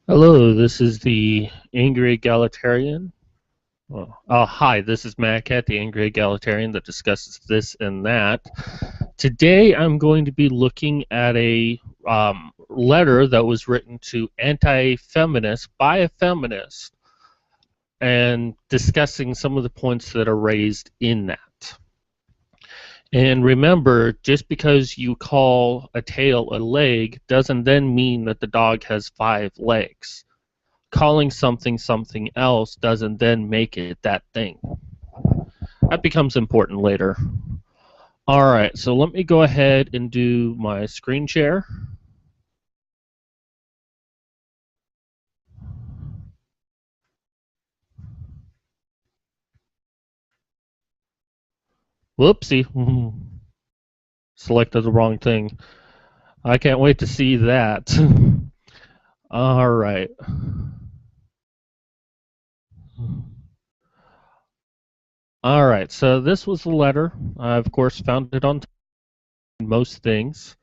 Hello, this is the Angry Egalitarian. Hi, this is Matt Cat, the Angry Egalitarian that discusses this and that. Today I'm going to be looking at a letter that was written to Anti-Feminists by a feminist and discussing some of the points that are raised in that. And remember, just because you call a tail a leg doesn't then mean that the dog has 5 legs. Calling something something else doesn't then make it that thing. That becomes important later. Alright, so let me go ahead and do my screen share. Whoopsie. Selected the wrong thing. I can't wait to see that. Alright. Alright, so this was the letter. I, of course, found it on most things.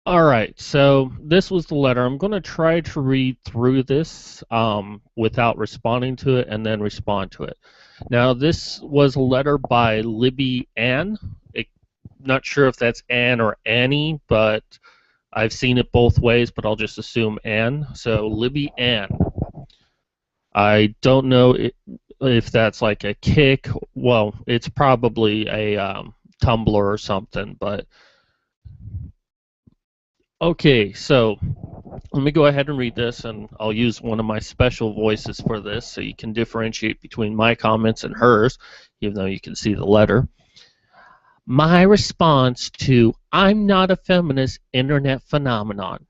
Alright, so this was the letter. I'm going to try to read through this without responding to it and then respond to it. Now, this was a letter by Libby Ann. Not sure if that's Ann or Annie, but I've seen it both ways, but I'll just assume Ann. So, Libby Ann. I don't know if that's like a kick. Well, it's probably a Tumblr or something, but okay, so let me go ahead and read this, and I'll use one of my special voices for this so you can differentiate between my comments and hers, even though you can see the letter. My response to "I'm not a feminist internet phenomenon, ...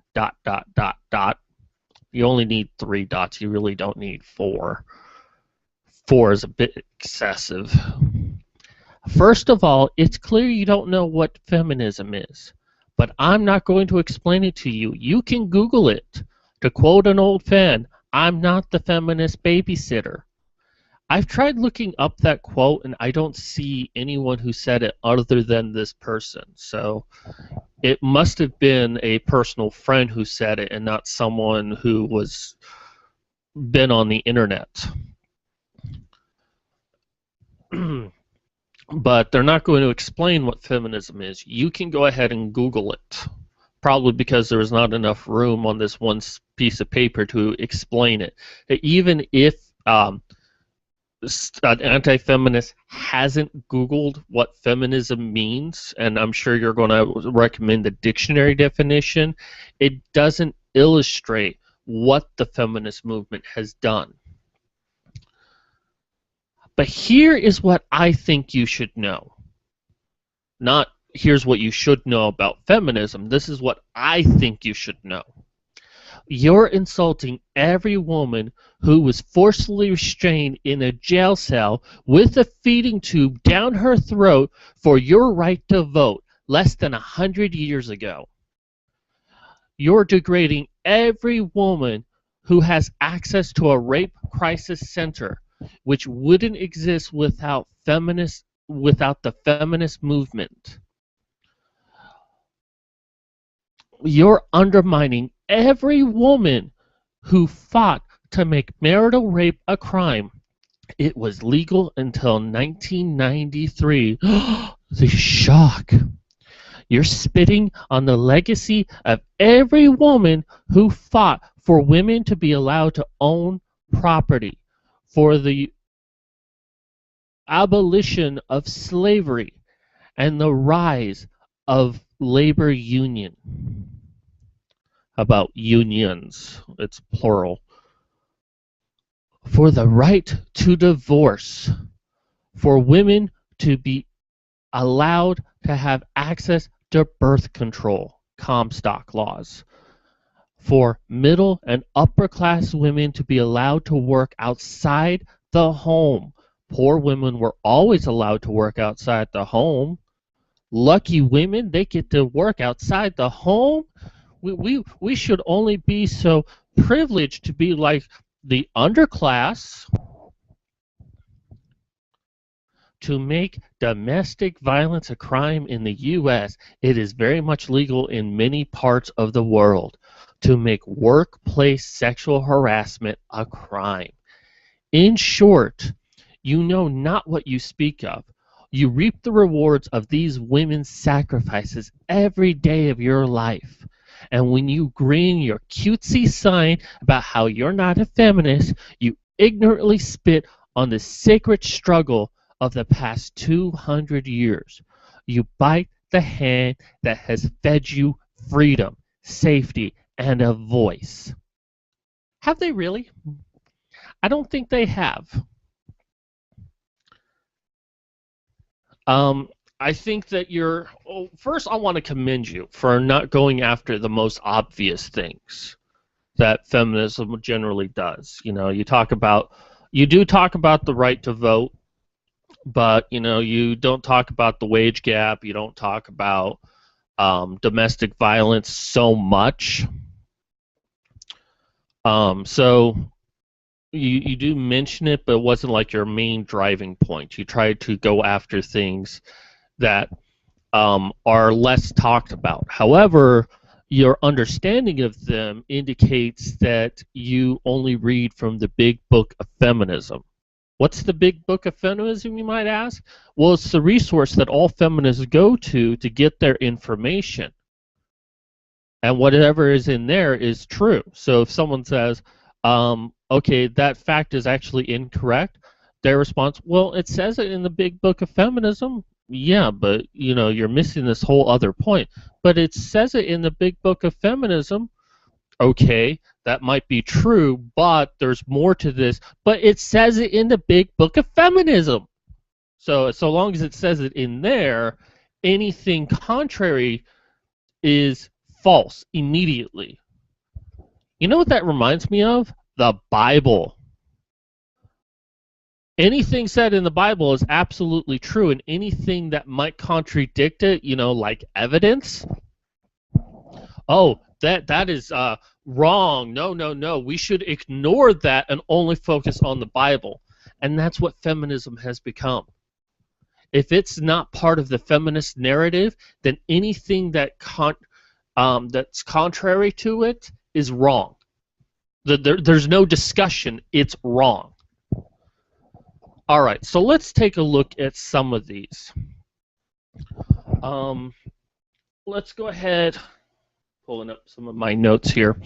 You only need 3 dots, you really don't need 4. 4 is a bit excessive. First of all, it's clear you don't know what feminism is. But I'm not going to explain it to you. You can Google it. To quote an old fan, I'm not the feminist babysitter. I've tried looking up that quote, and I don't see anyone who said it other than this person. So it must have been a personal friend who said it and not someone who was been on the internet. But they're not going to explain what feminism is. You can go ahead and Google it. Probably because there is not enough room on this one piece of paper to explain it. Even if an anti-feminist hasn't Googled what feminism means, and I'm sure you're going to recommend the dictionary definition, it doesn't illustrate what the feminist movement has done. But here is what I think you should know. Not here's what you should know about feminism. This is what I think you should know. You're insulting every woman who was forcibly restrained in a jail cell with a feeding tube down her throat for your right to vote less than 100 years ago. You're degrading every woman who has access to a rape crisis center, which wouldn't exist without the feminist movement. You're undermining every woman who fought to make marital rape a crime. It was legal until 1993. The shock. You're spitting on the legacy of every woman who fought for women to be allowed to own property, for the abolition of slavery, and the rise of labor union. About unions, it's plural. For the right to divorce, for women to be allowed to have access to birth control, Comstock laws, for middle and upper class women to be allowed to work outside the home. Poor women were always allowed to work outside the home. Lucky women, they get to work outside the home. We should only be so privileged to be like the underclass. to make domestic violence a crime in the U.S., it is very much legal in many parts of the world to make workplace sexual harassment a crime. In short, you know not what you speak of. You reap the rewards of these women's sacrifices every day of your life. And when you grin your cutesy sign about how you're not a feminist, you ignorantly spit on the sacred struggle of the past 200 years. You bite the hand that has fed you freedom, safety, and a voice. Have they really? I don't think they have. Um, I think that you're. Well, first, I want to commend you for not going after the most obvious things that feminism generally does. You do talk about the right to vote, but you don't talk about the wage gap. You don't talk about domestic violence so much. So you do mention it, but it wasn't like your main driving point. You tried to go after things that are less talked about. However, your understanding of them indicates that you only read from the big book of feminism. What's the big book of feminism, you might ask? Well, it's the resource that all feminists go to get their information. And whatever is in there is true. So if someone says, okay, that fact is actually incorrect, their response, well, it says it in the big book of feminism. Yeah, but you're missing this whole other point. But it says it in the big book of feminism. Okay, that might be true, but there's more to this. But it says it in the big book of feminism. So long as it says it in there, anything contrary is false immediately. You know what that reminds me of? The Bible. Anything said in the Bible is absolutely true, and anything that might contradict it, like evidence, oh, that is wrong. No. We should ignore that and only focus on the Bible. And that's what feminism has become. If it's not part of the feminist narrative, then anything that's contrary to it is wrong. There's no discussion. It's wrong. All right, so let's take a look at some of these. Let's go ahead, pulling up some of my notes here.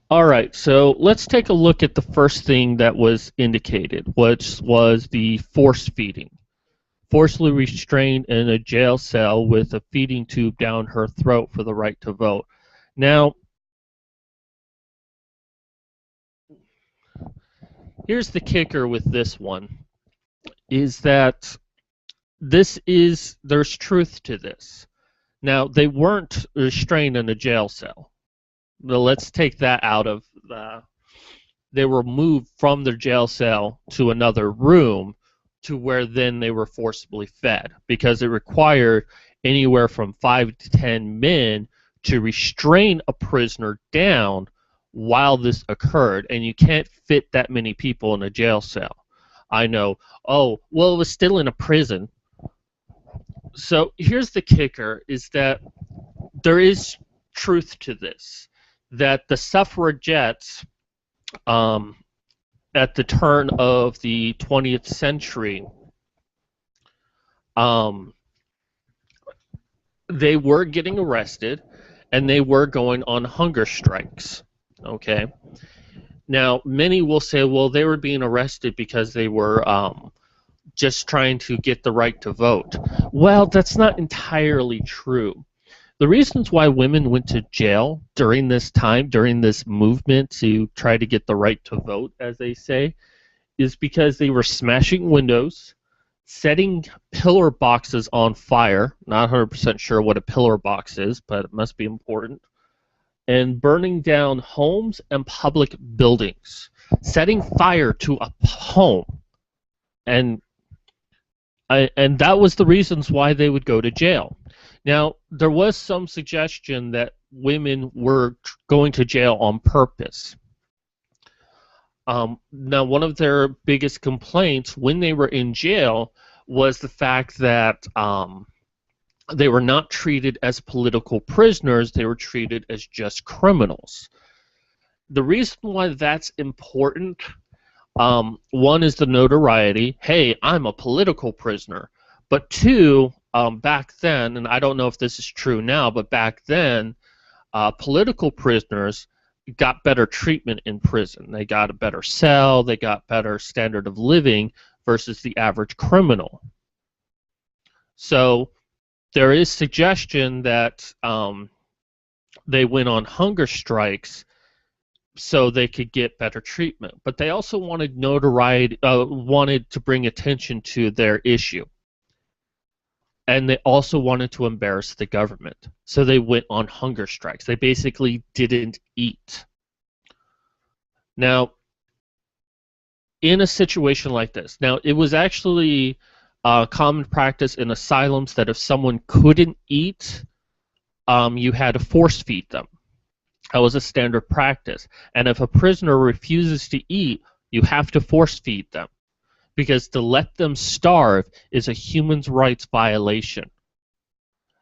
All right, so let's take a look at the first thing that was indicated, which was the force feeding. Forcibly restrained in a jail cell with a feeding tube down her throat for the right to vote. Now, here's the kicker with this one, is that there's truth to this. Now, they weren't restrained in a jail cell. Well, let's take that out of they were moved from their jail cell to another room to where then they were forcibly fed, because it required anywhere from 5 to 10 men to restrain a prisoner down while this occurred, and you can't fit that many people in a jail cell. I know, oh, well, it was still in a prison. So here's the kicker, is that there is truth to this, that the suffragettes at the turn of the 20th century, they were getting arrested and they were going on hunger strikes. Okay. Now, many will say, well, they were being arrested because they were just trying to get the right to vote. Well, that's not entirely true. The reasons why women went to jail during this time, during this movement to try to get the right to vote, as they say, is because they were smashing windows, setting pillar boxes on fire, not 100% sure what a pillar box is, but it must be important, and burning down homes and public buildings, setting fire to a home. And that was the reasons why they would go to jail. Now, there was some suggestion that women were going to jail on purpose. Now, one of their biggest complaints when they were in jail was the fact that they were not treated as political prisoners, they were treated as just criminals. The reason why that's important, one is the notoriety. Hey, I'm a political prisoner. But two, back then, and I don't know if this is true now, but back then, political prisoners got better treatment in prison. They got a better cell, they got better standard of living versus the average criminal. So there is suggestion that they went on hunger strikes so they could get better treatment. But they also wanted notoriety, wanted to bring attention to their issue. And they also wanted to embarrass the government. So they went on hunger strikes. They basically didn't eat. Now, in a situation like this, now it was actually common practice in asylums that if someone couldn't eat, you had to force feed them. That was a standard practice. And if a prisoner refuses to eat, you have to force feed them. Because to let them starve is a human rights violation.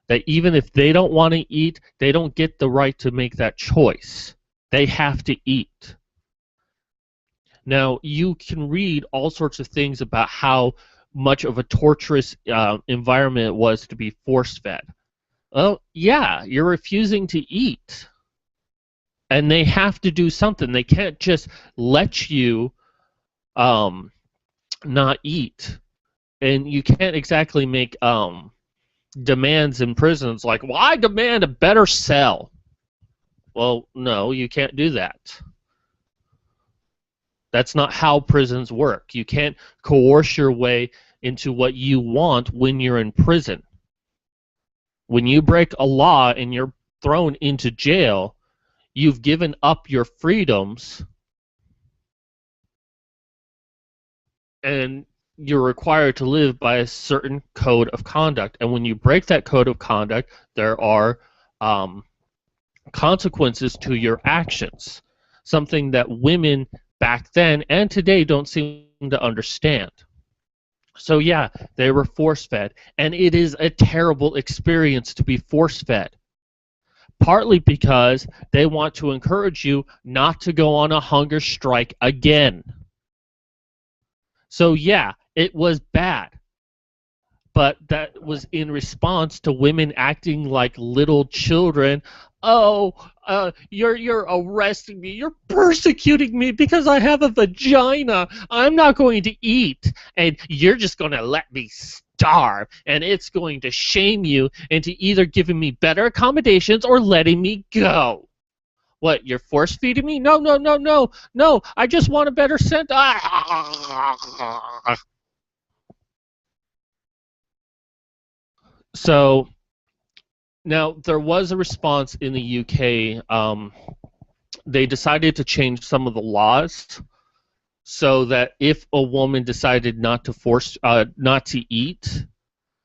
That even if they don't want to eat, they don't get the right to make that choice. They have to eat. Now, you can read all sorts of things about how much of a torturous environment it was to be force-fed. Well, yeah, you're refusing to eat. And they have to do something. They can't just let you not eat. And you can't exactly make demands in prisons like, well, I demand a better cell. Well, no, you can't do that. That's not how prisons work. You can't coerce your way into what you want when you're in prison. When you break a law and you're thrown into jail, you've given up your freedoms and you're required to live by a certain code of conduct. And when you break that code of conduct, there are consequences to your actions. Something that women back then and today don't seem to understand. So yeah, they were force-fed, and it is a terrible experience to be force-fed. Partly because they want to encourage you not to go on a hunger strike again. So yeah, it was bad. But that was in response to women acting like little children. Oh, you're arresting me. You're persecuting me because I have a vagina. I'm not going to eat. And you're just going to let me starve. And it's going to shame you into either giving me better accommodations or letting me go. What, you're force feeding me? No, no, no, no, no. I just want a better scent. So now there was a response in the UK. They decided to change some of the laws so that if a woman decided not to eat,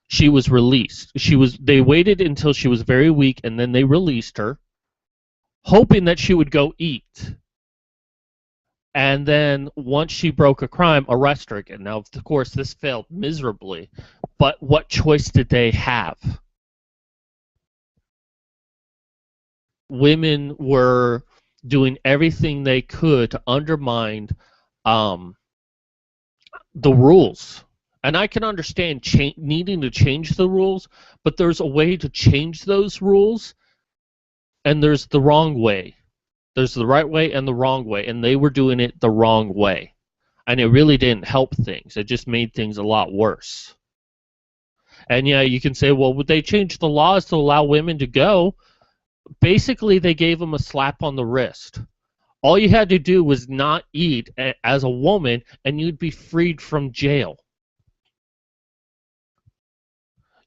she was released. They waited until she was very weak and then they released her, hoping that she would go eat. And then once she broke a crime, arrest her again. Now, of course, this failed miserably, but what choice did they have? Women were doing everything they could to undermine the rules. And I can understand needing to change the rules, but there's a way to change those rules, and there's the wrong way. There's the right way and the wrong way, and they were doing it the wrong way. And it really didn't help things. It just made things a lot worse. And yeah, you can say, well, would they change the laws to allow women to go? Basically, they gave them a slap on the wrist. All you had to do was not eat as a woman, and you'd be freed from jail.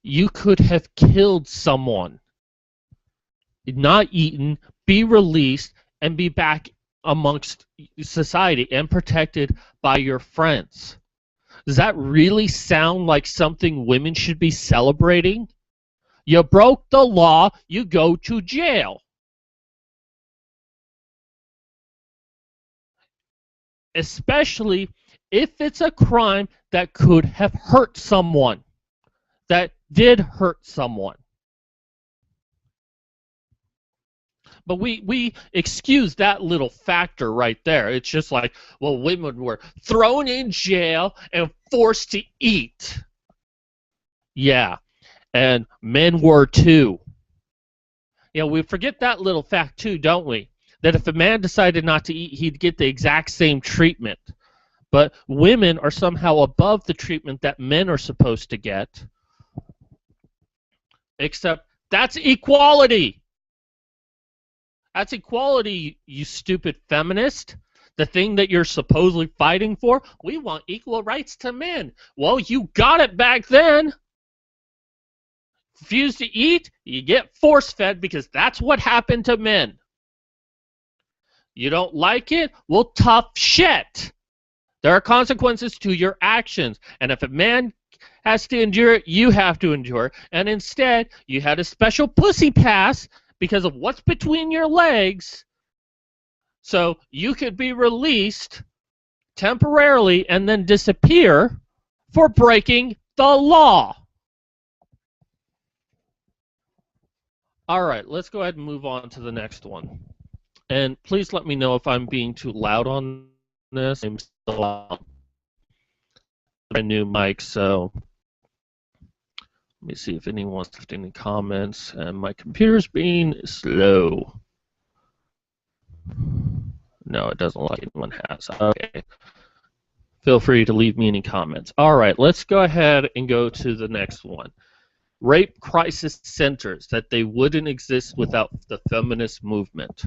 You could have killed someone, not eaten, be released, and be back amongst society and protected by your friends. Does that really sound like something women should be celebrating? You broke the law, you go to jail. Especially if it's a crime that could have hurt someone, that did hurt someone. But we excuse that little factor right there. It's just like, well, women were thrown in jail and forced to eat. Yeah, and men were too. Yeah, we forget that little fact too, don't we? That if a man decided not to eat, he'd get the exact same treatment. But women are somehow above the treatment that men are supposed to get. Except that's equality. That's equality, you stupid feminist. The thing that you're supposedly fighting for. We want equal rights to men. Well, you got it back then. Refuse to eat, you get force-fed because that's what happened to men. You don't like it? Well, tough shit. There are consequences to your actions. And if a man has to endure it, you have to endure it. And instead, you had a special pussy pass because of what's between your legs. So you could be released temporarily and then disappear for breaking the law. All right, let's go ahead and move on to the next one. And please let me know if I'm being too loud on this. I'm still on my new mic, so let me see if anyone's left any comments. And my computer's being slow. No, it doesn't look like anyone has. Okay. Feel free to leave me any comments. All right, let's go ahead and go to the next one. Rape crisis centers, that they wouldn't exist without the feminist movement.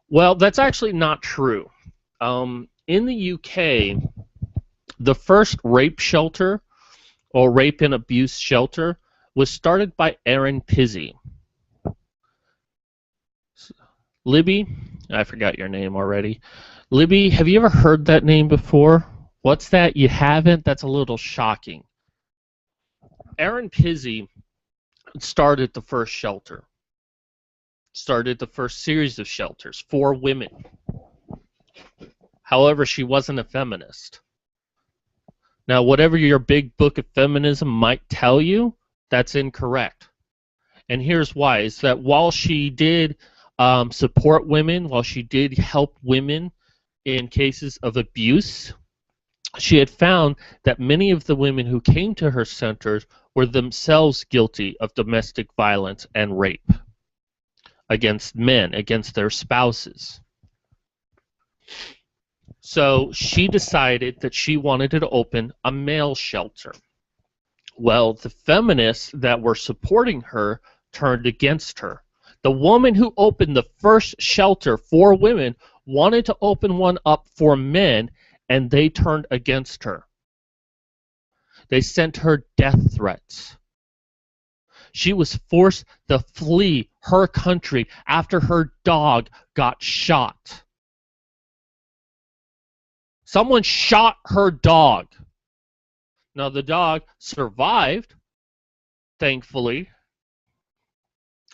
Well, that's actually not true. In the UK, the first rape shelter, or rape and abuse shelter, was started by Aaron Pizzey. Libby, I forgot your name already. Libby, have you ever heard that name before? What's that? You haven't? That's a little shocking. Aaron Pizzey started the first shelter, started the first series of shelters for women. However, she wasn't a feminist. Now, whatever your big book of feminism might tell you, that's incorrect. And here's why, is that while she did support women, while she did help women in cases of abuse, she had found that many of the women who came to her centers were themselves guilty of domestic violence and rape against men, against their spouses. So she decided that she wanted to open a male shelter. Well, the feminists that were supporting her turned against her. The woman who opened the first shelter for women wanted to open one up for men, and they turned against her. They sent her death threats. She was forced to flee her country after her dog got shot. Someone shot her dog. Now, the dog survived, thankfully.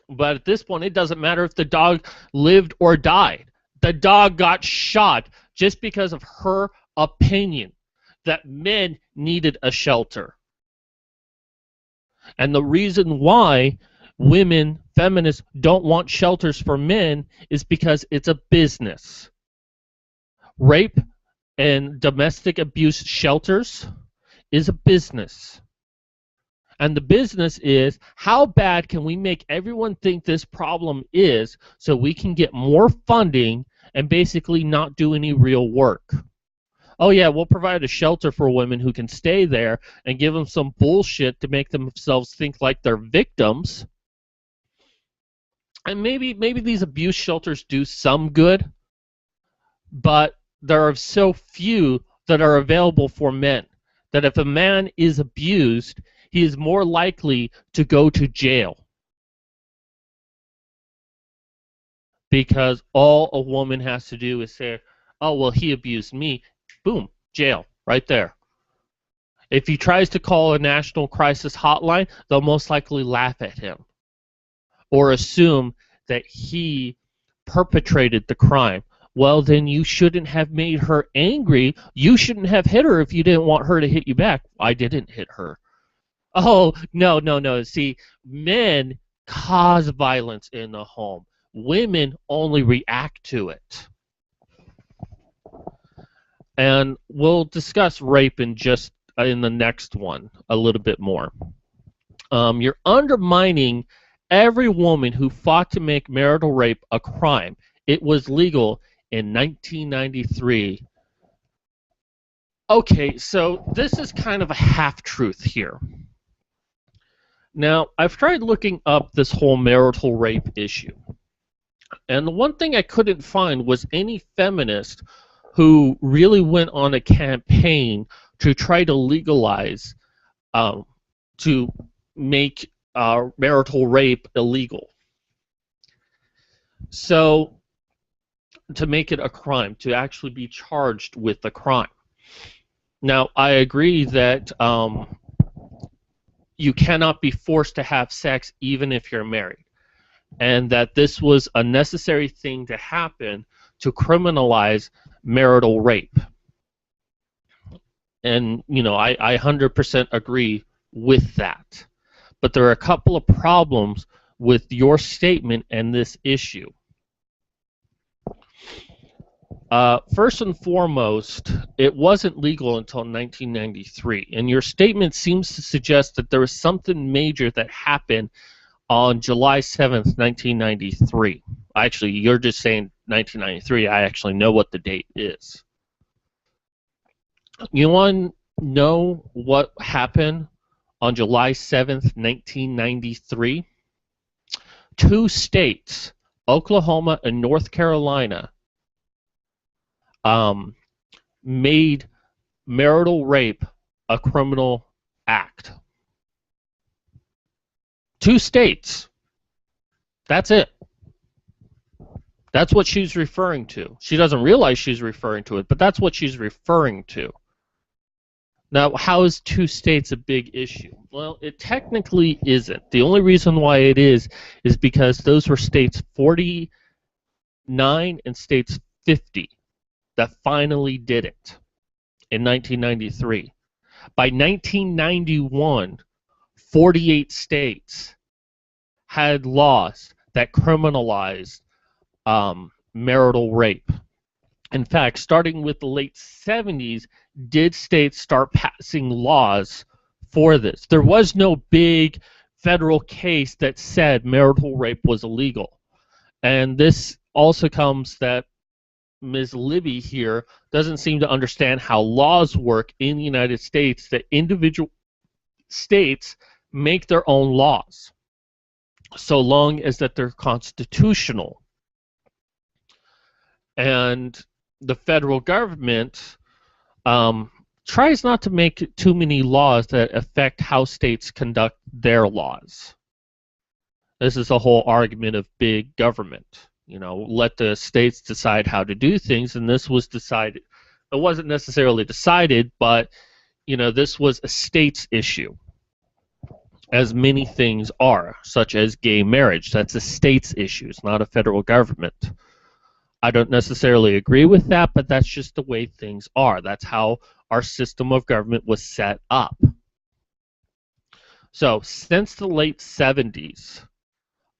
But at this point, it doesn't matter if the dog lived or died. The dog got shot just because of her opinion that men needed a shelter. And the reason why women, feminists, don't want shelters for men is because it's a business. Rape and domestic abuse shelters is a business. And the business is, how bad can we make everyone think this problem is so we can get more funding and basically not do any real work? Oh yeah, we'll provide a shelter for women who can stay there and give them some bullshit to make themselves think like they're victims. And maybe these abuse shelters do some good, but there are so few that are available for men that if a man is abused, he is more likely to go to jail. Because all a woman has to do is say, oh, well, he abused me. Boom, jail, right there. If he tries to call a national crisis hotline, they'll most likely laugh at him or assume that he perpetrated the crime, Well, then you shouldn't have made her angry. You shouldn't have hit her if you didn't want her to hit you back. I didn't hit her. Oh, no, no, no. See, men cause violence in the home. Women only react to it. And we'll discuss rape in just in the next one a little bit more. You're undermining every woman who fought to make marital rape a crime. It was legal in 1993. Okay, so this is kind of a half-truth here. Now, I've tried looking up this whole marital rape issue. And the one thing I couldn't find was any feminist who really went on a campaign to try to legalize, to make marital rape illegal. So, to make it a crime, to actually be charged with the crime. Now, I agree that you cannot be forced to have sex even if you're married, and that this was a necessary thing to happen to criminalize marital rape. And, you know, I 100% agree with that. But there are a couple of problems with your statement and this issue. First and foremost, it wasn't legal until 1993, and your statement seems to suggest that there was something major that happened on July 7th, 1993. Actually, you're just saying 1993. I actually know what the date is. You want to know what happened on July 7th, 1993? Two states, Oklahoma and North Carolina, made marital rape a criminal act. Two states. That's it. That's what she's referring to. She doesn't realize she's referring to it, but that's what she's referring to. Now, how is two states a big issue? Well, it technically isn't. The only reason why it is because those were states 49 and states 50 that finally did it in 1993. By 1991, 48 states had laws that criminalized marital rape. In fact, starting with the late 70s, did states start passing laws for this. There was no big federal case that said marital rape was illegal. And this also comes that Ms. Libby here doesn't seem to understand how laws work in the United States, that individual states make their own laws, so long as that they're constitutional. And the federal government tries not to make too many laws that affect how states conduct their laws. This is a whole argument of big government. You know, let the states decide how to do things, and this was decided. It wasn't necessarily decided, but, you know, this was a state's issue, as many things are, such as gay marriage. That's a state's issue. It's not a federal government. I don't necessarily agree with that, but that's just the way things are. That's how our system of government was set up. So, since the late 70s,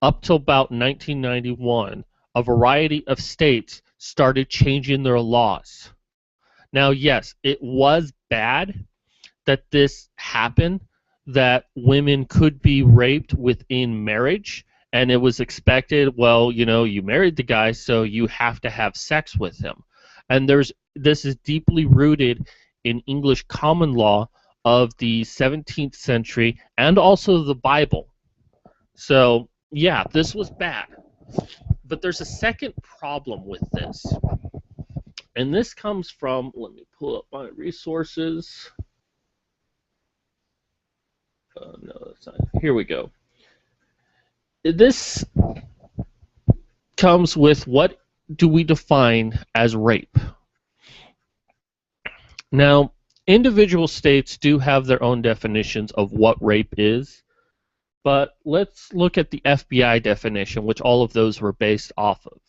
up till about 1991, a variety of states started changing their laws. Now, yes, it was bad that this happened, that women could be raped within marriage, and it was expected, well, you know, you married the guy, so you have to have sex with him. And this is deeply rooted in English common law of the 17th century and also the Bible. So, yeah, this was bad. But there's a second problem with this. And this comes from, let me pull up my resources. No, that's not. Here we go. This comes with, what do we define as rape? Now, individual states do have their own definitions of what rape is, but let's look at the FBI definition, which all of those were based off of.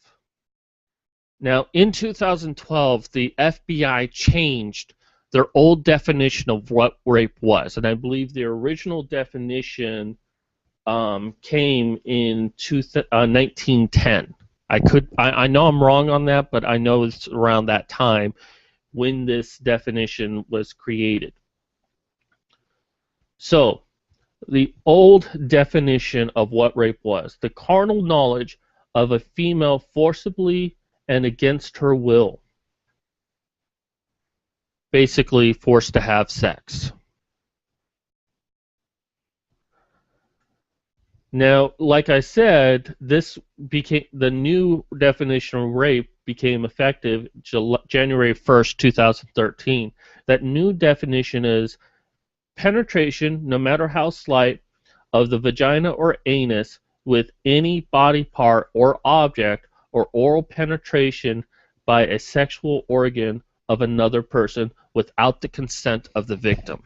Now, in 2012, the FBI changed their old definition of what rape was, and I believe the original definition came in 1910. I know I'm wrong on that, but I know it's around that time when this definition was created. So, the old definition of what rape was: the carnal knowledge of a female forcibly and against her will, basically forced to have sex. Now, like I said, this became the new definition of rape became effective January 1st, 2013. That new definition is penetration, no matter how slight, of the vagina or anus with any body part or object, or oral penetration by a sexual organ of another person without the consent of the victim.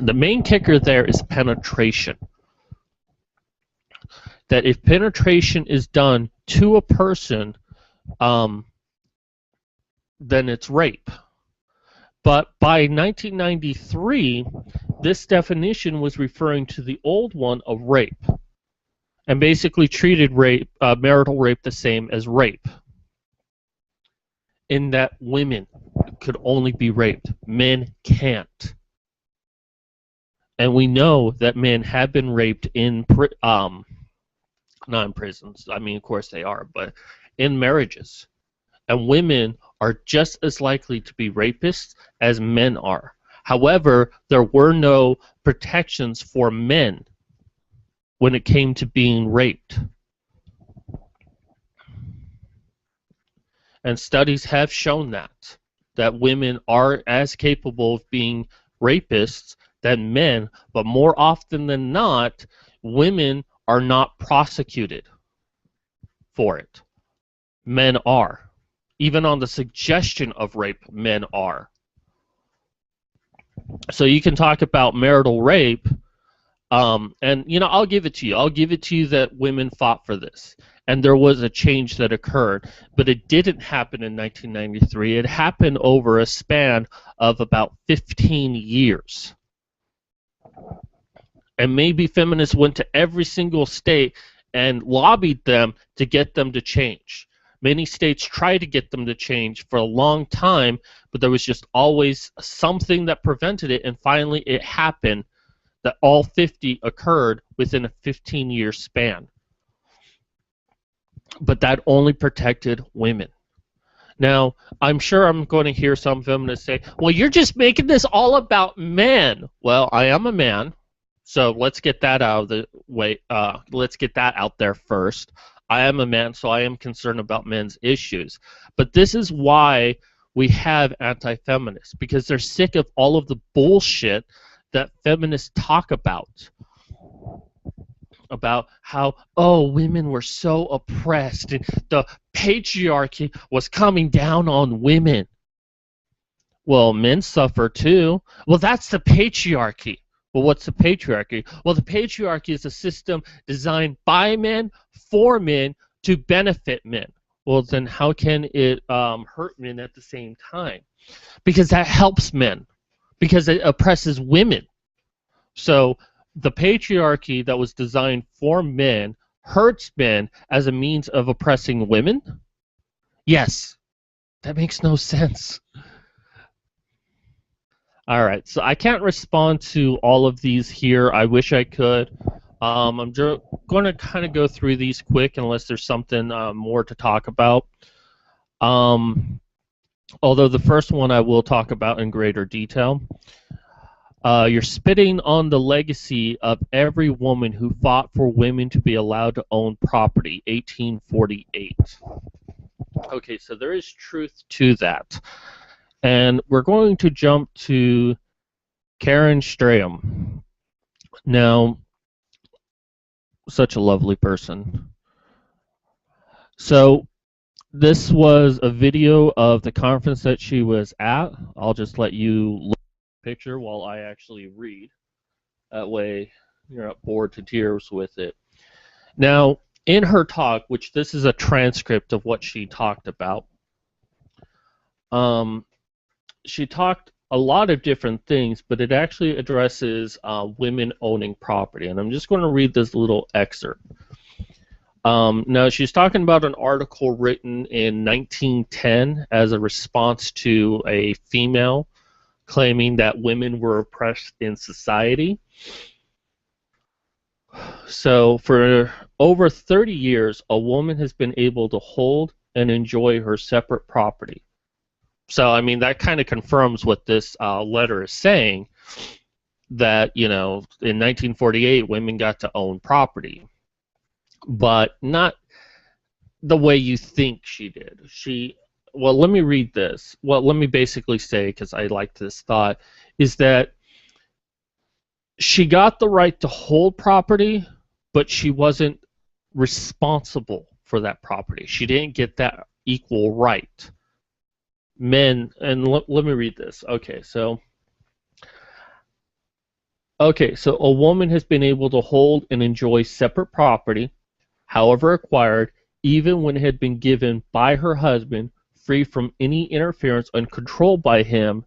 The main kicker there is penetration. That if penetration is done to a person, then it's rape. But by 1993, this definition was referring to the old one of rape, and basically treated rape, marital rape, the same as rape, in that women could only be raped, men can't. And we know that men have been raped in not in prisons. I mean, of course they are, but in marriages. And women are just as likely to be rapists as men are. However, there were no protections for men when it came to being raped. And studies have shown that women are as capable of being rapists than men, but more often than not, women are not prosecuted for it. Men are. Even on the suggestion of rape, men are. So you can talk about marital rape, and I'll give it to you. I'll give it to you that women fought for this, and there was a change that occurred, but it didn't happen in 1993. It happened over a span of about 15 years. And maybe feminists went to every single state and lobbied them to get them to change. Many states tried to get them to change for a long time, but there was just always something that prevented it, and finally it happened that all 50 occurred within a 15-year span. But that only protected women. Now, I'm sure I'm going to hear some feminists say, well, you're just making this all about men. Well, I am a man. So let's get that out of the way. Let's get that out there first. I am a man, so I am concerned about men's issues. But this is why we have anti-feminists, because they're sick of all of the bullshit that feminists talk about how, oh, women were so oppressed and the patriarchy was coming down on women. Well, men suffer too. Well, that's the patriarchy. Well, what's the patriarchy? Well, the patriarchy is a system designed by men for men to benefit men. Well, then how can it hurt men at the same time? Because that helps men. Because it oppresses women. So the patriarchy that was designed for men hurts men as a means of oppressing women? Yes. That makes no sense. All right, so I can't respond to all of these here. I wish I could. I'm going to kind of go through these quick unless there's something more to talk about. Although the first one I will talk about in greater detail. You're spitting on the legacy of every woman who fought for women to be allowed to own property, 1848. Okay, so there is truth to that. And we're going to jump to Karen Strahm. Now, such a lovely person. So, this was a video of the conference that she was at. I'll just let you look at the picture while I actually read. That way, you're not bored to tears with it. Now, in her talk, which this is a transcript of what she talked about, she talked a lot of different things, but it actually addresses women owning property. And I'm just going to read this little excerpt. Now, she's talking about an article written in 1910 as a response to a female claiming that women were oppressed in society. So, for over 30 years, a woman has been able to hold and enjoy her separate property. So, I mean, that kind of confirms what this letter is saying, that, you know, in 1948, women got to own property, but not the way you think she did. Well, let me read this. Well, let me basically say, because I like this thought, is that she got the right to hold property, but she wasn't responsible for that property. She didn't get that equal right. Men, and let me read this. Okay, so a woman has been able to hold and enjoy separate property, however acquired, even when it had been given by her husband, free from any interference and controlled by him,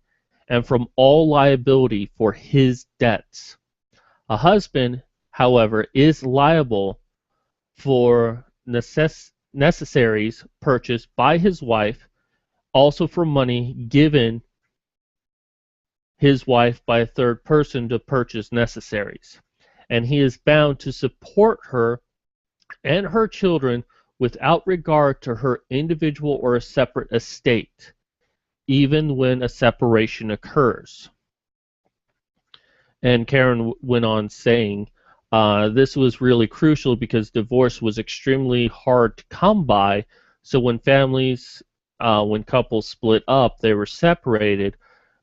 and from all liability for his debts. A husband, however, is liable for necessaries purchased by his wife, also for money given his wife by a third person to purchase necessaries, and he is bound to support her and her children without regard to her individual or a separate estate, even when a separation occurs. And Karen went on saying, this was really crucial because divorce was extremely hard to come by, so when when couples split up, they were separated,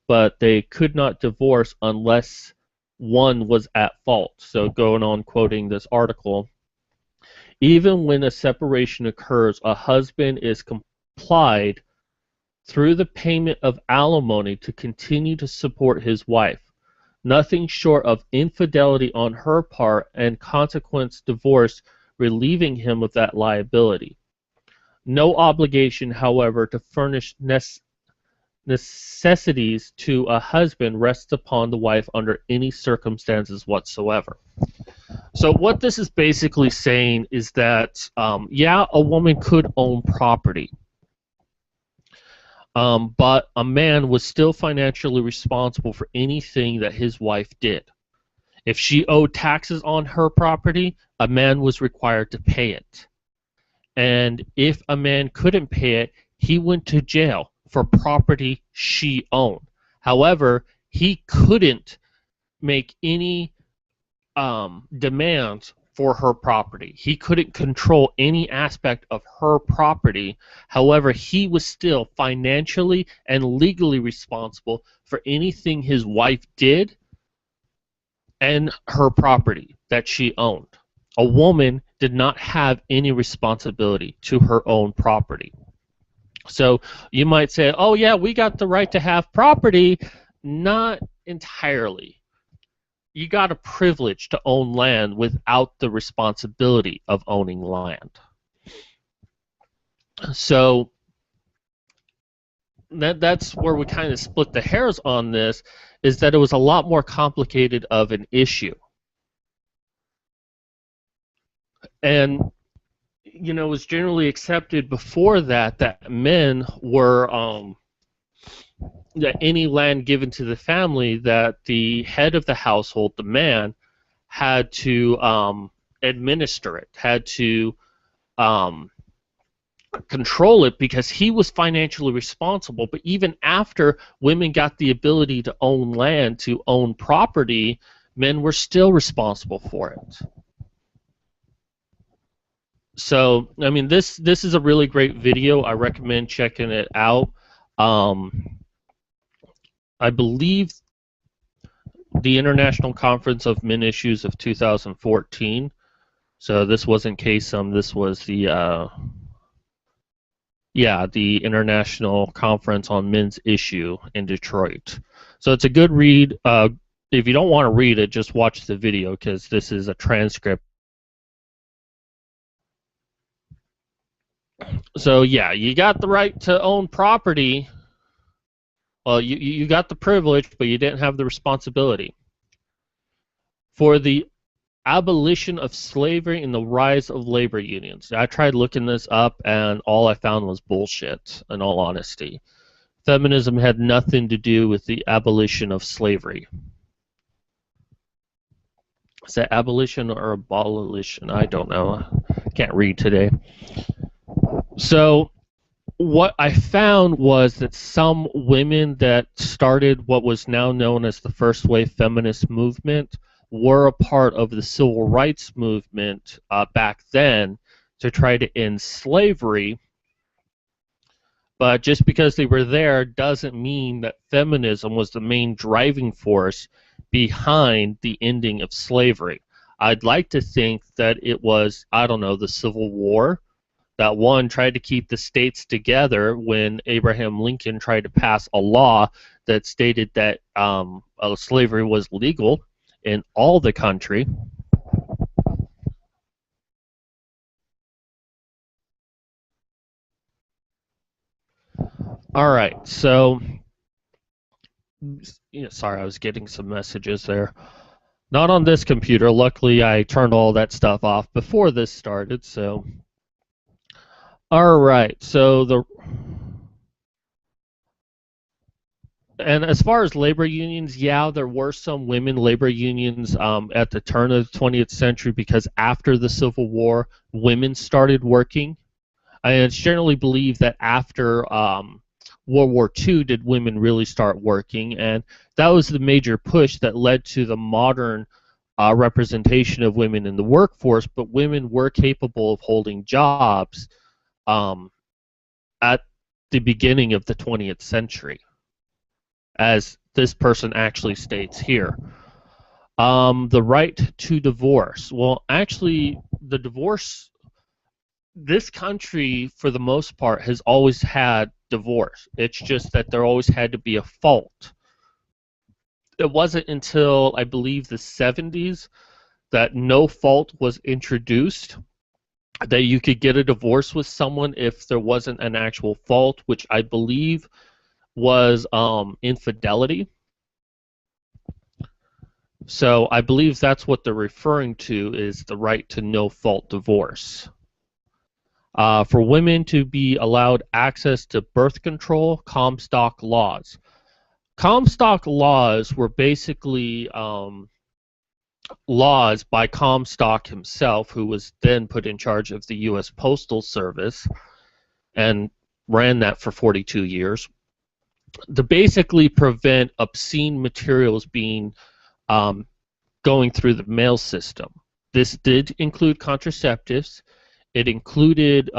but they could not divorce unless one was at fault. So going on quoting this article, even when a separation occurs, a husband is complied through the payment of alimony to continue to support his wife. Nothing short of infidelity on her part and consequent divorce relieving him of that liability. No obligation, however, to furnish necessities to a husband rests upon the wife under any circumstances whatsoever. So what this is basically saying is that, yeah, a woman could own property, but a man was still financially responsible for anything that his wife did. If she owed taxes on her property, a man was required to pay it. And if a man couldn't pay it, he went to jail for property she owned. However, he couldn't make any demands for her property. He couldn't control any aspect of her property. However, he was still financially and legally responsible for anything his wife did and her property that she owned. A woman did not have any responsibility to her own property. So you might say, oh yeah, we got the right to have property. Not entirely. You got a privilege to own land without the responsibility of owning land. So that's where we kind of split the hairs on this, is that it was a lot more complicated of an issue. And, you know, it was generally accepted before that men were, that any land given to the family, that the head of the household, the man, had to administer it, had to control it, because he was financially responsible. But even after women got the ability to own land, to own property, men were still responsible for it. So, I mean, this is a really great video. I recommend checking it out. I believe the International Conference of Men Issues of 2014. So this wasn't KSUM. This was the the International Conference on Men's Issue in Detroit. So it's a good read. If you don't want to read it, just watch the video, because this is a transcript. So yeah, you got the right to own property. Well, you got the privilege, but you didn't have the responsibility. For the abolition of slavery and the rise of labor unions. I tried looking this up, and all I found was bullshit, in all honesty. Feminism had nothing to do with the abolition of slavery. Is that abolition or abolition? I don't know. I can't read today. So what I found was that some women that started what was now known as the first wave feminist movement were a part of the civil rights movement back then to try to end slavery. But just because they were there doesn't mean that feminism was the main driving force behind the ending of slavery. I'd like to think that it was, I don't know, the Civil War that one tried to keep the states together when Abraham Lincoln tried to pass a law that stated that slavery was legal in all the country. All right, so yeah, sorry, I was getting some messages there. Not on this computer. Luckily, I turned all that stuff off before this started. So, all right. So and as far as labor unions, yeah, there were some women labor unions at the turn of the 20th century because after the Civil War, women started working. And it's generally believed that after World War II did women really start working, and that was the major push that led to the modern representation of women in the workforce. But women were capable of holding jobs at the beginning of the 20th century, as this person actually states here. The right to divorce. Well, actually, the divorce, this country, for the most part, has always had divorce. It's just that there always had to be a fault. It wasn't until, I believe, the 70s that no fault was introduced, that you could get a divorce with someone if there wasn't an actual fault, which I believe was infidelity. So I believe that's what they're referring to, is the right to no fault divorce. For women to be allowed access to birth control, Comstock laws. Comstock laws were basically laws by Comstock himself, who was then put in charge of the U.S. Postal Service and ran that for 42 years, to basically prevent obscene materials being going through the mail system. This did include contraceptives. It included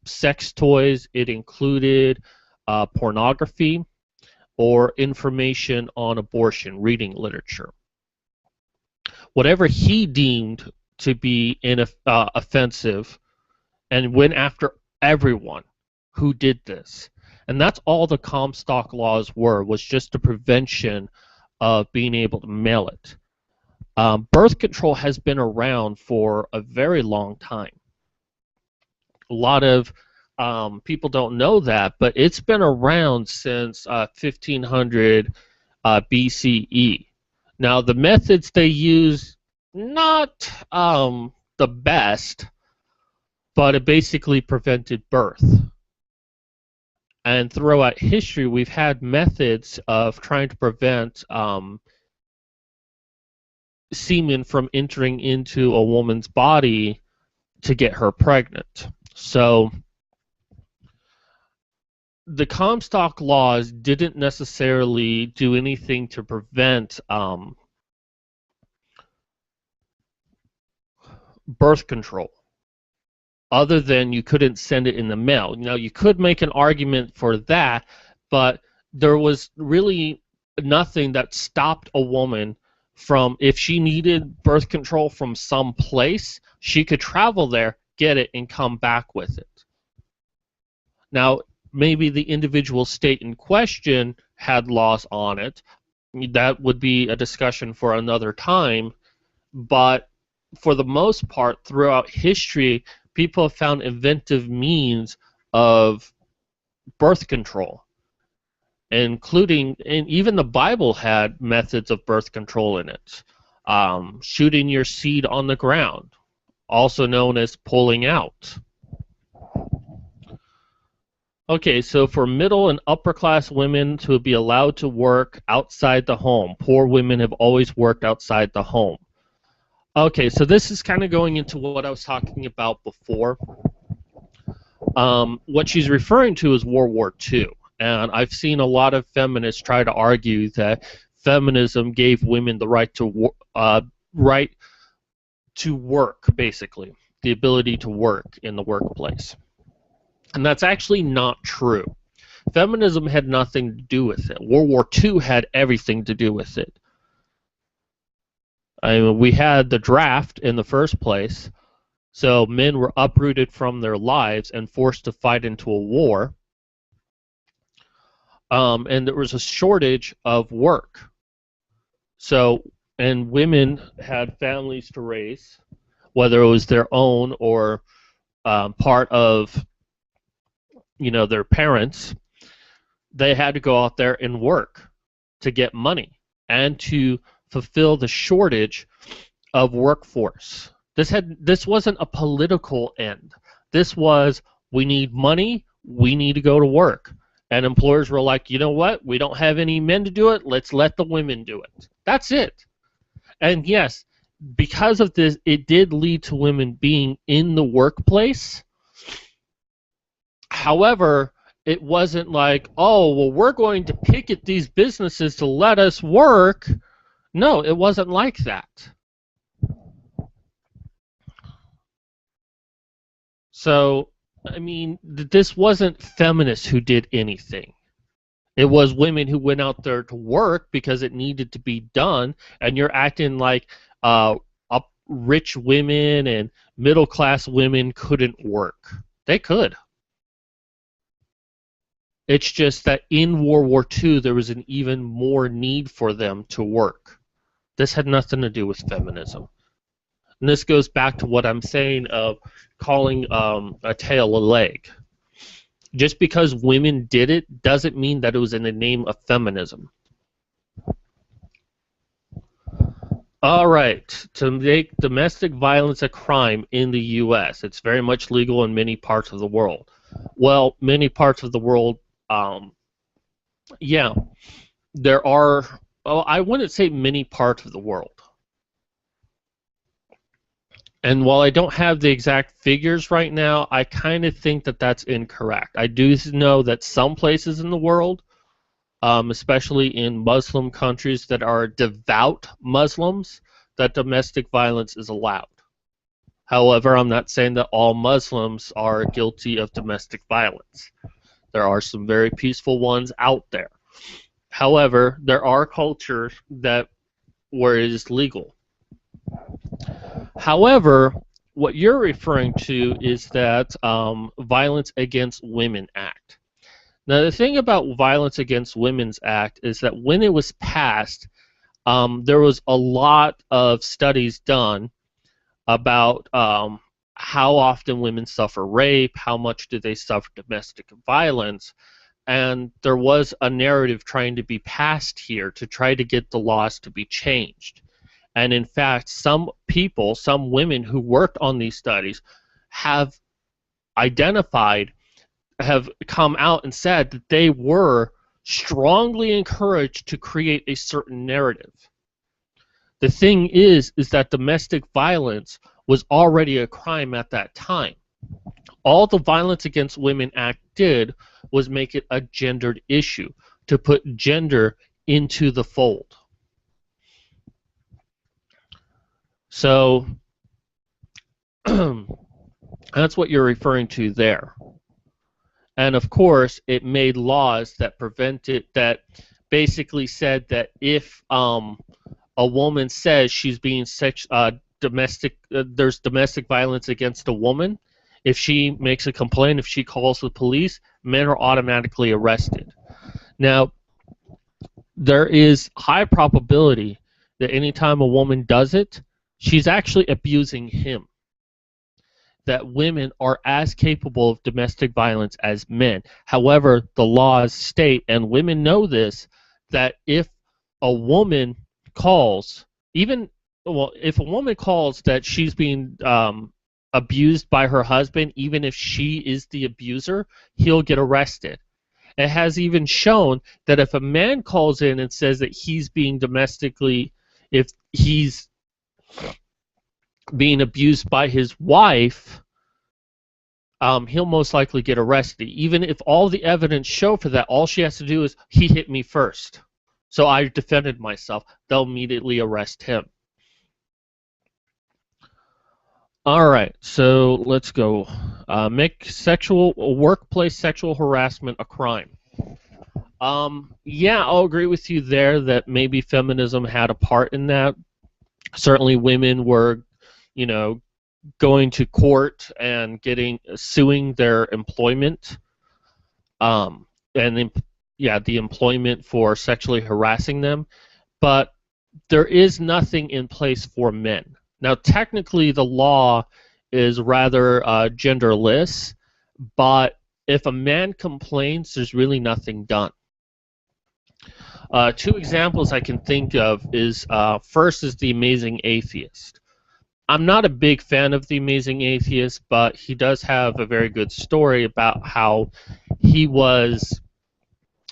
sex toys. It included pornography or information on abortion, reading literature. Whatever he deemed to be offensive, and went after everyone who did this. And that's all the Comstock laws were, was just the prevention of being able to mail it. Birth control has been around for a very long time. A lot of people don't know that, but it's been around since 1500 BCE. Now, the methods they use, not the best, but it basically prevented birth. And throughout history, we've had methods of trying to prevent semen from entering into a woman's body to get her pregnant. So the Comstock laws didn't necessarily do anything to prevent birth control, other than you couldn't send it in the mail. Now, you could make an argument for that, but there was really nothing that stopped a woman from, if she needed birth control from some place, she could travel there, get it, and come back with it. Now, maybe the individual state in question had laws on it. That would be a discussion for another time, but for the most part, throughout history, people have found inventive means of birth control, including, and even the Bible had methods of birth control in it. Shooting your seed on the ground, also known as pulling out. Okay, so for middle and upper class women to be allowed to work outside the home, poor women have always worked outside the home. Okay, so this is kind of going into what I was talking about before. What she's referring to is World War II, and I've seen a lot of feminists try to argue that feminism gave women the right to work, basically, the ability to work in the workplace. And that's actually not true. Feminism had nothing to do with it. World War II had everything to do with it. I mean, we had the draft in the first place, so men were uprooted from their lives and forced to fight into a war. And there was a shortage of work. So, and women had families to raise, whether it was their own or part of, their parents. They had to go out there and work to get money and to fulfill the shortage of workforce. This wasn't a political end. This was, we need money, we need to go to work. And employers were like, you know what? We don't have any men to do it. Let's let the women do it. That's it. And yes, because of this, it did lead to women being in the workplace. However, it wasn't like, oh, well, we're going to picket these businesses to let us work. No, it wasn't like that. So, I mean, this wasn't feminists who did anything. It was women who went out there to work because it needed to be done, and you're acting like rich women and middle-class women couldn't work. They could. It's just that in World War II, there was an even more need for them to work. This had nothing to do with feminism. And this goes back to what I'm saying of calling a tail a leg. Just because women did it doesn't mean that it was in the name of feminism. All right, to make domestic violence a crime in the U.S., it's very much legal in many parts of the world. Well, many parts of the world, yeah, there are, well, I wouldn't say many parts of the world. And while I don't have the exact figures right now, I kind of think that that's incorrect. I do know that some places in the world, especially in Muslim countries that are devout Muslims, that domestic violence is allowed. However, I'm not saying that all Muslims are guilty of domestic violence. There are some very peaceful ones out there. However, there are cultures where it is legal. However, what you're referring to is that Violence Against Women Act. Now, the thing about Violence Against Women's Act is that when it was passed, there was a lot of studies done about how often women suffer rape, how much do they suffer domestic violence, and there was a narrative trying to be passed here to try to get the laws to be changed. And in fact, some women who worked on these studies have come out and said that they were strongly encouraged to create a certain narrative. The thing is that domestic violence was already a crime at that time. All the Violence Against Women Act did was make it a gendered issue, to put gender into the fold. So that's what you're referring to there. And of course, it made laws that basically said that if a woman says she's being there's domestic violence against a woman, if she makes a complaint, if she calls the police, men are automatically arrested. Now, there is high probability that anytime a woman does it, she's actually abusing him. that women are as capable of domestic violence as men. However, the laws state, and women know this, that if a woman calls, if a woman calls that she's being abused by her husband, even if she is the abuser, he'll get arrested. It has even shown that if a man calls in and says that he's being if he's being abused by his wife, he'll most likely get arrested. Even if all the evidence show for that, all she has to do is, he hit me first, so I defended myself. They'll immediately arrest him. All right, so let's go. Make workplace sexual harassment a crime. Yeah, I'll agree with you there that maybe feminism had a part in that. Certainly women were, going to court and suing their employment, the employment for sexually harassing them. But there is nothing in place for men. Now, technically, the law is rather genderless, but if a man complains, there's really nothing done. Two examples I can think of is, first is The Amazing Atheist. I'm not a big fan of The Amazing Atheist, but he does have a very good story about how he was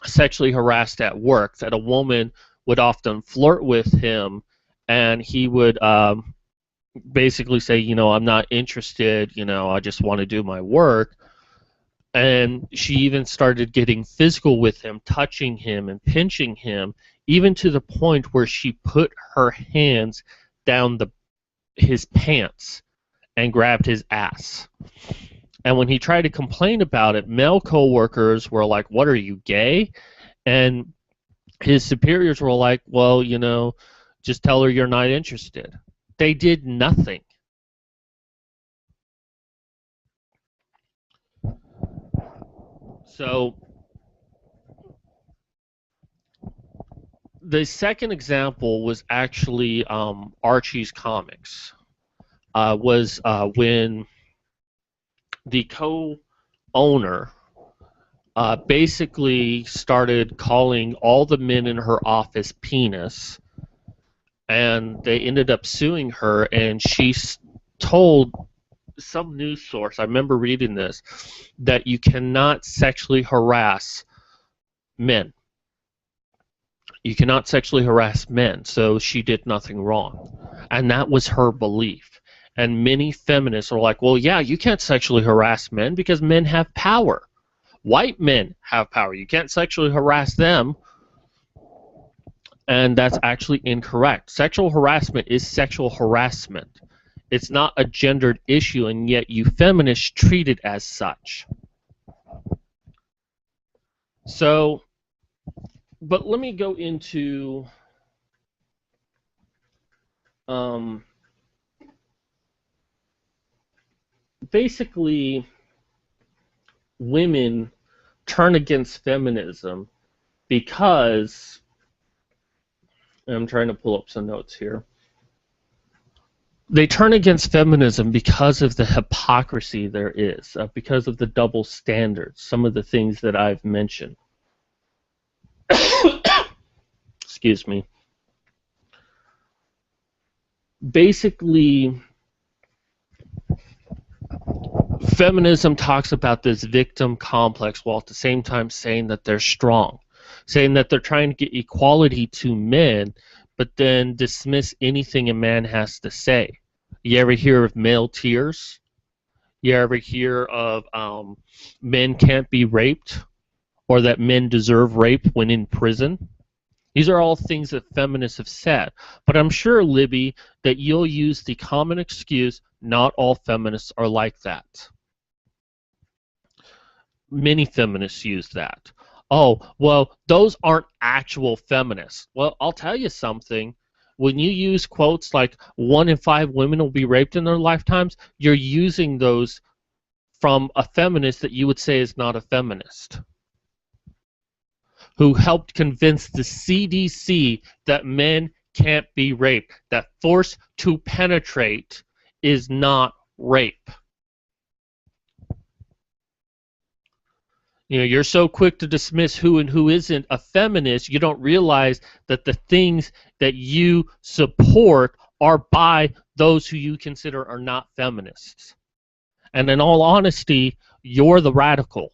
sexually harassed at work, that a woman would often flirt with him, and he would basically say, I'm not interested, I just want to do my work. And she even started getting physical with him, touching him and pinching him, even to the point where she put her hands down his pants and grabbed his ass. And when he tried to complain about it, male coworkers were like, "What, are you gay?" And his superiors were like, "Well, just tell her you're not interested." They did nothing. So the second example was actually Archie's Comics. Was when the co-owner basically started calling all the men in her office penis, and they ended up suing her, and she told some news source, I remember reading this, that you cannot sexually harass men. You cannot sexually harass men, so she did nothing wrong. And that was her belief. And many feminists are like, well, yeah, you can't sexually harass men because men have power. White men have power. You can't sexually harass them. And that's actually incorrect. Sexual harassment is sexual harassment. It's not a gendered issue, and yet you feminists treat it as such. So, but let me go into basically women turn against feminism because, I'm trying to pull up some notes here. They turn against feminism because of the hypocrisy there is, because of the double standards, some of the things that I've mentioned. Excuse me. Basically, feminism talks about this victim complex while at the same time saying that they're strong, saying that they're trying to get equality to men, but then dismiss anything a man has to say. You ever hear of male tears? You ever hear of men can't be raped, or that men deserve rape when in prison? These are all things that feminists have said. But I'm sure, Libby, that you'll use the common excuse, not all feminists are like that. Many feminists use that. Oh, well, those aren't actual feminists. Well, I'll tell you something. When you use quotes like 1 in 5 women will be raped in their lifetimes, you're using those from a feminist that you would say is not a feminist, who helped convince the CDC that men can't be raped, that force to penetrate is not rape. You're so quick to dismiss who and who isn't a feminist, you don't realize that the things that you support are by those who you consider are not feminists. And in all honesty, you're the radical,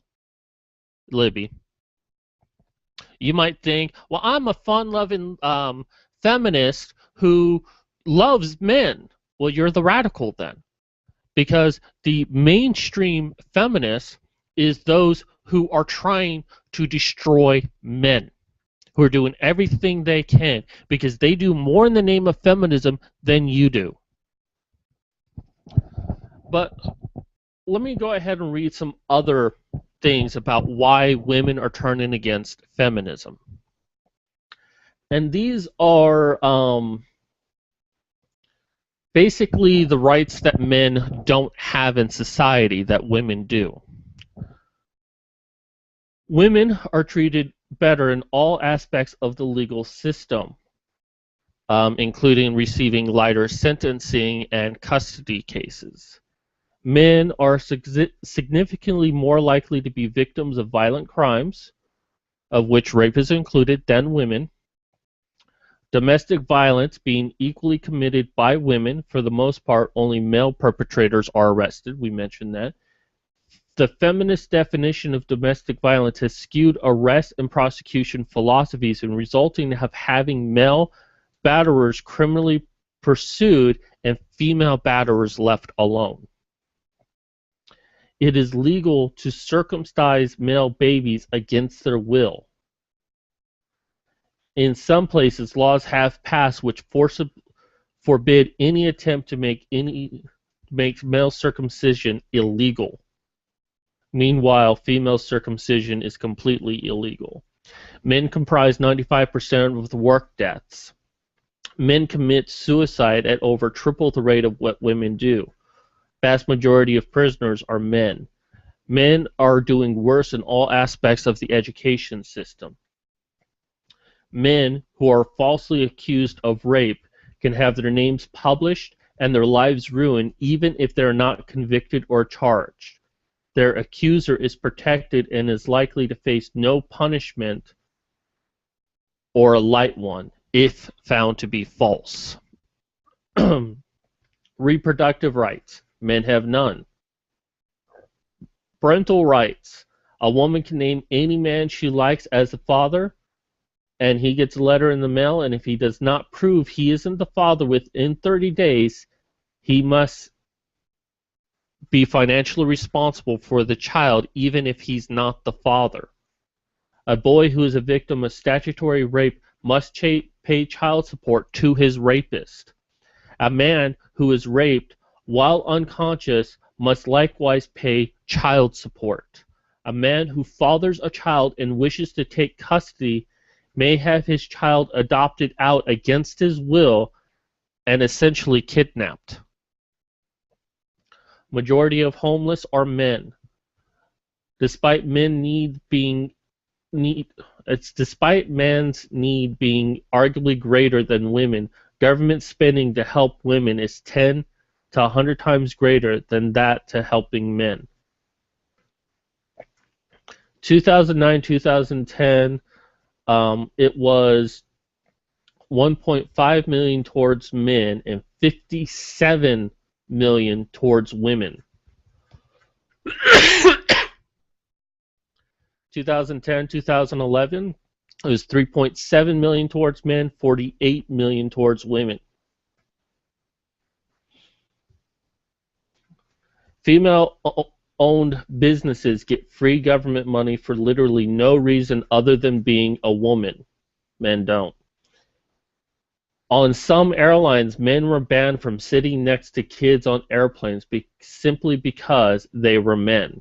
Libby. You might think, well, I'm a fun-loving feminist who loves men. Well, you're the radical then. Because the mainstream feminists is those who are trying to destroy men, who are doing everything they can because they do more in the name of feminism than you do. But let me go ahead and read some other things about why women are turning against feminism. And these are basically the rights that men don't have in society that women do. Women are treated better in all aspects of the legal system, including receiving lighter sentencing and custody cases. Men are significantly more likely to be victims of violent crimes, of which rape is included, than women. Domestic violence being equally committed by women. For the most part, only male perpetrators are arrested. We mentioned that. The feminist definition of domestic violence has skewed arrest and prosecution philosophies and resulting in having male batterers criminally pursued and female batterers left alone. It is legal to circumcise male babies against their will. In some places, laws have passed which forbid any attempt to make male circumcision illegal. Meanwhile, female circumcision is completely illegal. Men comprise 95% of the work deaths. Men commit suicide at over triple the rate of what women do. Vast majority of prisoners are men. Men are doing worse in all aspects of the education system. Men who are falsely accused of rape can have their names published and their lives ruined even if they're not convicted or charged. Their accuser is protected and is likely to face no punishment or a light one if found to be false. Reproductive rights. Men have none. Parental rights. A woman can name any man she likes as a father, and he gets a letter in the mail, and if he does not prove he isn't the father within 30 days, he must be financially responsible for the child even if he's not the father. A boy who is a victim of statutory rape must pay child support to his rapist. A man who is raped while unconscious must likewise pay child support. A man who fathers a child and wishes to take custody may have his child adopted out against his will and essentially kidnapped. Majority of homeless are men. Despite man's need being arguably greater than women, government spending to help women is 10 to 100 times greater than that to helping men. 2009-2010, it was 1.5 million towards men and 57 million towards women. 2010-2011, it was 3.7 million towards men, 48 million towards women. Female-owned businesses get free government money for literally no reason other than being a woman. Men don't. On some airlines, men were banned from sitting next to kids on airplanes simply because they were men.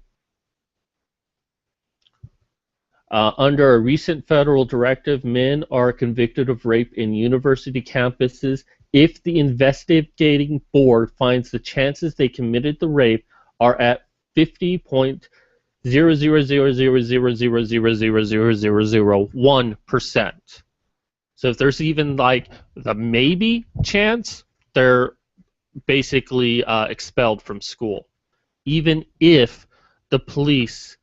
Under a recent federal directive, men are convicted of rape in university campuses if the investigating board finds the chances they committed the rape are at 50.00000000001%. So if there's even like the maybe chance, they're basically expelled from school. Even if the police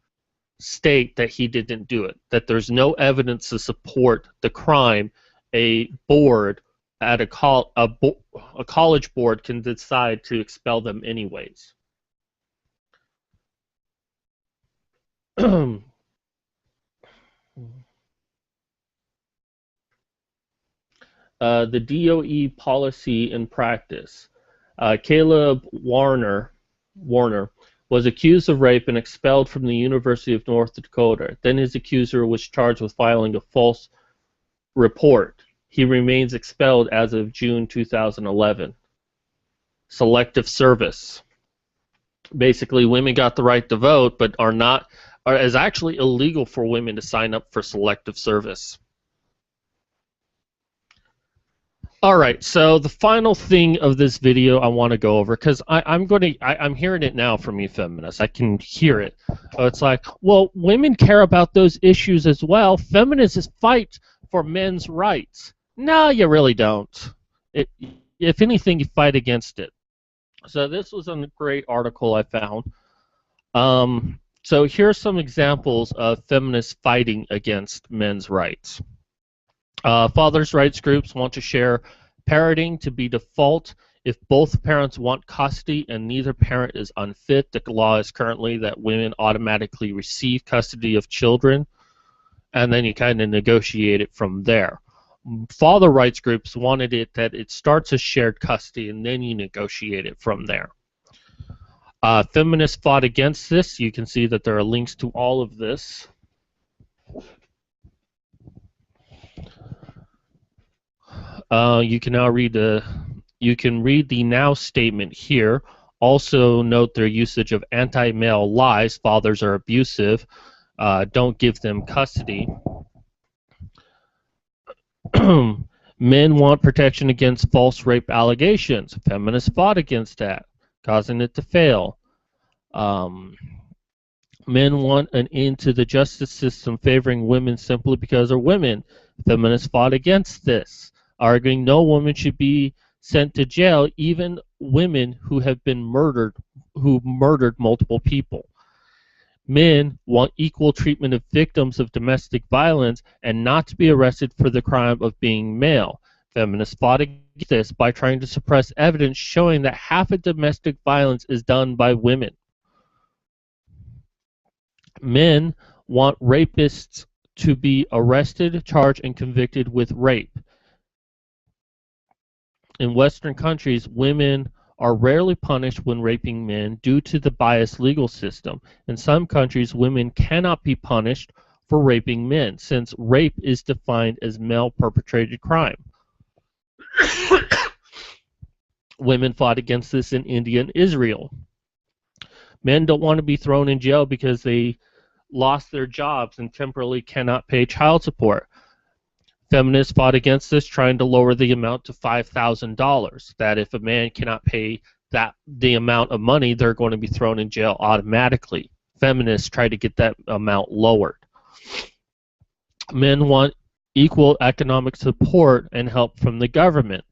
state that he didn't do it, that there's no evidence to support the crime. A board at a college board can decide to expel them anyways. The DOE policy and practice. Caleb Warner was accused of rape and expelled from the University of North Dakota. Then his accuser was charged with filing a false report. He remains expelled as of June 2011. Selective service. Basically, women got the right to vote, but is actually illegal for women to sign up for selective service. Alright, so the final thing of this video I want to go over, because I'm hearing it now from you feminists. I can hear it. It's like, well, women care about those issues as well. Feminists fight for men's rights. No, you really don't. If anything, you fight against it. So this was a great article I found. So here's some examples of feminists fighting against men's rights. Fathers' rights groups want to share parenting to be default if both parents want custody and neither parent is unfit. The law is currently that women automatically receive custody of children, and then you kind of negotiate it from there. Father rights groups wanted it that it starts as shared custody and then you negotiate it from there. Feminists fought against this. You can see that there are links to all of this. You can read the now statement here. Also note their usage of anti-male lies. Fathers are abusive. Don't give them custody. Men want protection against false rape allegations. Feminists fought against that, causing it to fail. Men want an end to the justice system favoring women simply because they're women. Feminists fought against this, arguing no woman should be sent to jail, even women who have been murdered, who murdered multiple people. Men want equal treatment of victims of domestic violence and not to be arrested for the crime of being male. Feminists fought against this by trying to suppress evidence showing that half of domestic violence is done by women. Men want rapists to be arrested, charged, and convicted with rape. In Western countries, women are rarely punished when raping men due to the biased legal system. In some countries, women cannot be punished for raping men, since rape is defined as male-perpetrated crime. Women fought against this in India and Israel. Men don't want to be thrown in jail because they lost their jobs and temporarily cannot pay child support. Feminists fought against this, trying to lower the amount to $5,000. That if a man cannot pay the amount of money, they're going to be thrown in jail automatically. Feminists try to get that amount lowered. Men want equal economic support and help from the government.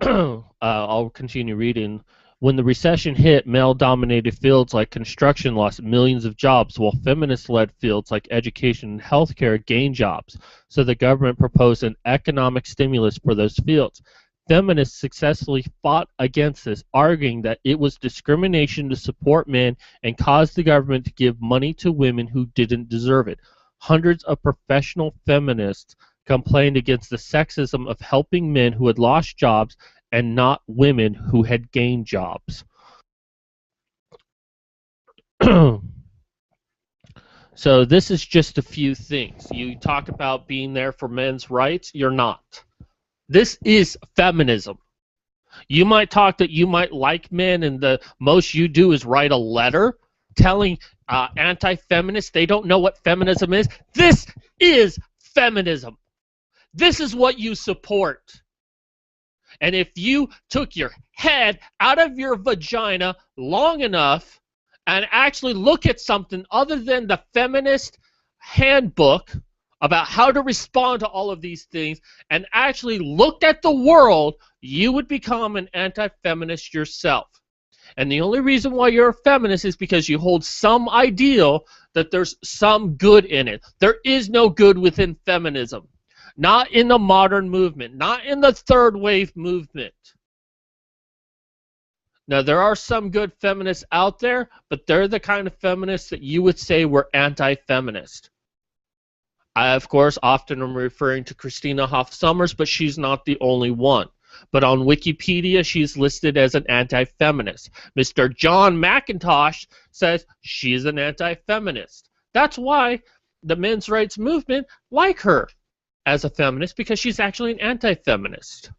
I'll continue reading. When the recession hit, male-dominated fields like construction lost millions of jobs, while feminist-led fields like education and healthcare gained jobs. So the government proposed an economic stimulus for those fields. Feminists successfully fought against this, arguing that it was discrimination to support men and caused the government to give money to women who didn't deserve it. Hundreds of professional feminists complained against the sexism of helping men who had lost jobs and not women who had gained jobs. So this is just a few things. You talk about being there for men's rights, you're not. This is feminism. You might talk that you might like men and the most you do is write a letter telling anti-feminists they don't know what feminism is. This is feminism. This is what you support. And if you took your head out of your vagina long enough and actually look at something other than the feminist handbook about how to respond to all of these things and actually looked at the world, you would become an anti-feminist yourself. And the only reason why you're a feminist is because you hold some ideal that there's some good in it. There is no good within feminism. Not in the modern movement. Not in the third wave movement. Now, there are some good feminists out there, but they're the kind of feminists that you would say were anti-feminist. I, of course, often am referring to Christina Hoff Sommers, but she's not the only one. But on Wikipedia, she's listed as an anti-feminist. Mr. John McIntosh says she's an anti-feminist. That's why the men's rights movement like her as a feminist, because she's actually an anti-feminist.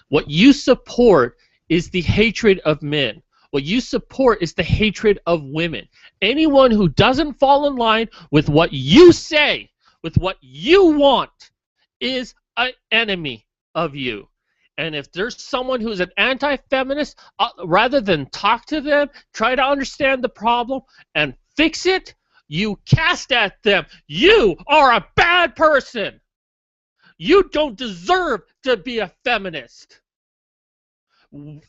What you support is the hatred of men. What you support is the hatred of women. Anyone who doesn't fall in line with what you say, with what you want, is an enemy of you. And if there's someone who's an anti-feminist, rather than talk to them, try to understand the problem and fix it, you cast at them, you are a bad person. You don't deserve to be a feminist.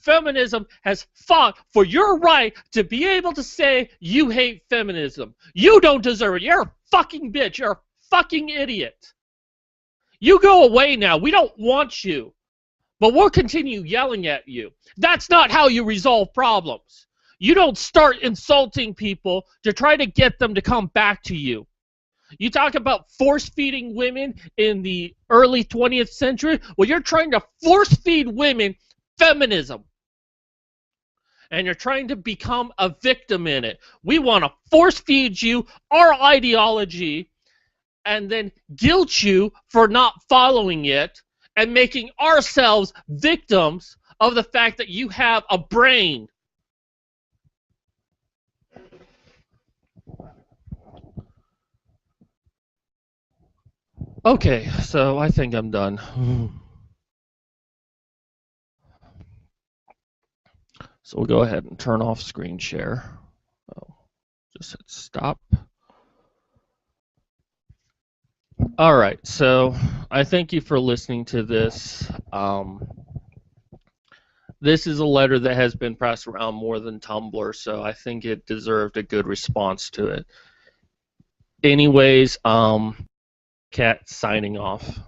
Feminism has fought for your right to be able to say you hate feminism. You don't deserve it. You're a fucking bitch. You're a fucking idiot. You go away now. We don't want you. But we'll continue yelling at you. That's not how you resolve problems. You don't start insulting people to try to get them to come back to you. You talk about force-feeding women in the early 20th century. Well, you're trying to force-feed women feminism. And you're trying to become a victim in it. We want to force-feed you our ideology and then guilt you for not following it and making ourselves victims of the fact that you have a brain. Okay, so I think I'm done. So we'll go ahead and turn off screen share. Oh, just hit stop. All right, so I thank you for listening to this. This is a letter that has been passed around more than Tumblr, so I think it deserved a good response to it. Anyways, Cat signing off.